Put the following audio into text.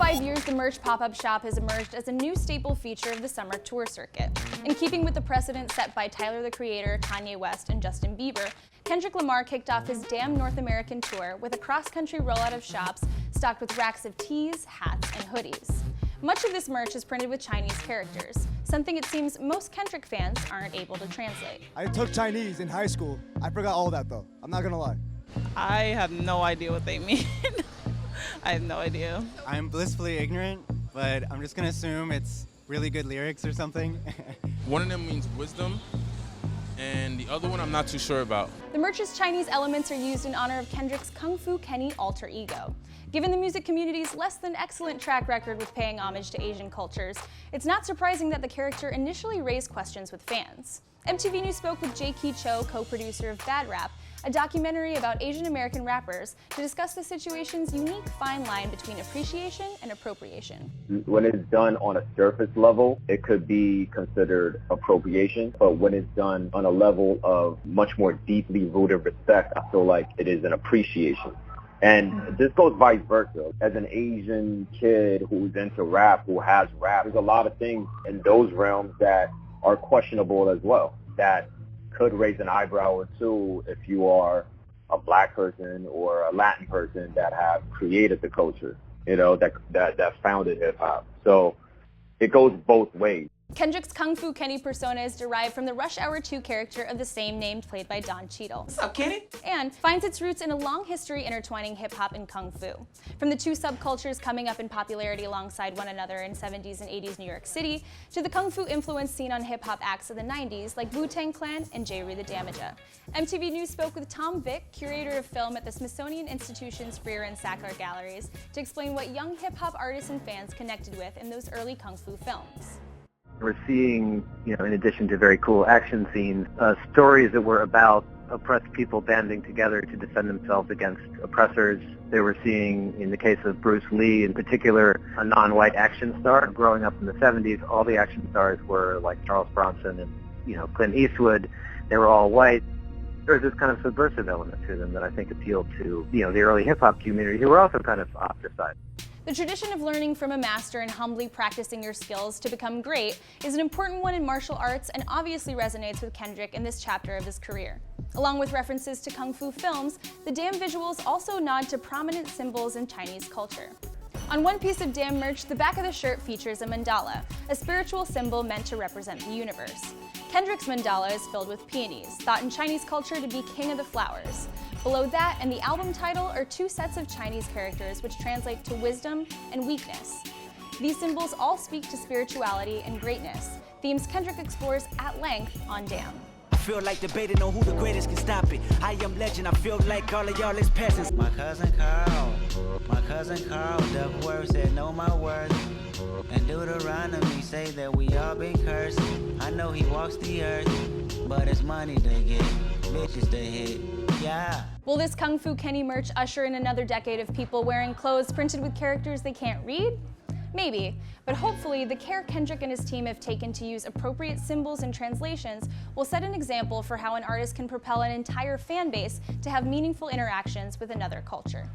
5 years, the merch pop-up shop has emerged as a new staple feature of the summer tour circuit. In keeping with the precedent set by Tyler the Creator, Kanye West, and Justin Bieber, Kendrick Lamar kicked off his Damn North American tour with a cross-country rollout of shops stocked with racks of tees, hats, and hoodies. Much of this merch is printed with Chinese characters, something it seems most Kendrick fans aren't able to translate. I took Chinese in high school. I forgot all that though, I'm not gonna lie. I have no idea what they mean. I have no idea. I'm blissfully ignorant, but I'm just gonna assume it's really good lyrics or something. One of them means wisdom, and the other one I'm not too sure about. The merch's Chinese elements are used in honor of Kendrick's Kung Fu Kenny alter ego. Given the music community's less than excellent track record with paying homage to Asian cultures, it's not surprising that the character initially raised questions with fans. MTV News spoke with J.K. Cho, co-producer of Bad Rap, a documentary about Asian American rappers, to discuss the situation's unique fine line between appreciation and appropriation. When it's done on a surface level, it could be considered appropriation, but when it's done on a level of much more deeply rooted respect, I feel like it is an appreciation. And this goes vice versa. As an Asian kid who's into rap, who has rap, there's a lot of things in those realms that are questionable as well, that could raise an eyebrow or two if you are a black person or a Latin person that have created the culture, you know, that founded hip hop. So it goes both ways. Kendrick's Kung Fu Kenny persona is derived from the Rush Hour 2 character of the same name played by Don Cheadle. What's up, Kenny? And finds its roots in a long history intertwining hip-hop and Kung Fu. From the two subcultures coming up in popularity alongside one another in 70s and 80s New York City, to the Kung Fu influence seen on hip-hop acts of the 90s like Wu-Tang Clan and J. the Damaja. MTV News spoke with Tom Vick, curator of film at the Smithsonian Institution's Freer and Sackler Galleries, to explain what young hip-hop artists and fans connected with in those early Kung Fu films. We're seeing, in addition to very cool action scenes, stories that were about oppressed people banding together to defend themselves against oppressors. They were seeing, in the case of Bruce Lee in particular, a non-white action star. Growing up in the 70s, all the action stars were like Charles Bronson and, Clint Eastwood. They were all white. There was this kind of subversive element to them that I think appealed to, the early hip-hop community, who were also kind of ostracized. The tradition of learning from a master and humbly practicing your skills to become great is an important one in martial arts and obviously resonates with Kendrick in this chapter of his career. Along with references to Kung Fu films, the Damn visuals also nod to prominent symbols in Chinese culture. On one piece of Damn merch, the back of the shirt features a mandala, a spiritual symbol meant to represent the universe. Kendrick's mandala is filled with peonies, thought in Chinese culture to be king of the flowers. Below that and the album title are two sets of Chinese characters which translate to wisdom and weakness. These symbols all speak to spirituality and greatness, themes Kendrick explores at length on Damn. I feel like debating on who the greatest can stop it. I am legend, I feel like all of y'all is peasants. My cousin Carl, the word said know my worth. And Deuteronomy say that we all been cursed. I know he walks the earth, but it's money to get, bitches to hit, yeah. Will this Kung Fu Kenny merch usher in another decade of people wearing clothes printed with characters they can't read? Maybe, but hopefully the care Kendrick and his team have taken to use appropriate symbols and translations will set an example for how an artist can propel an entire fan base to have meaningful interactions with another culture.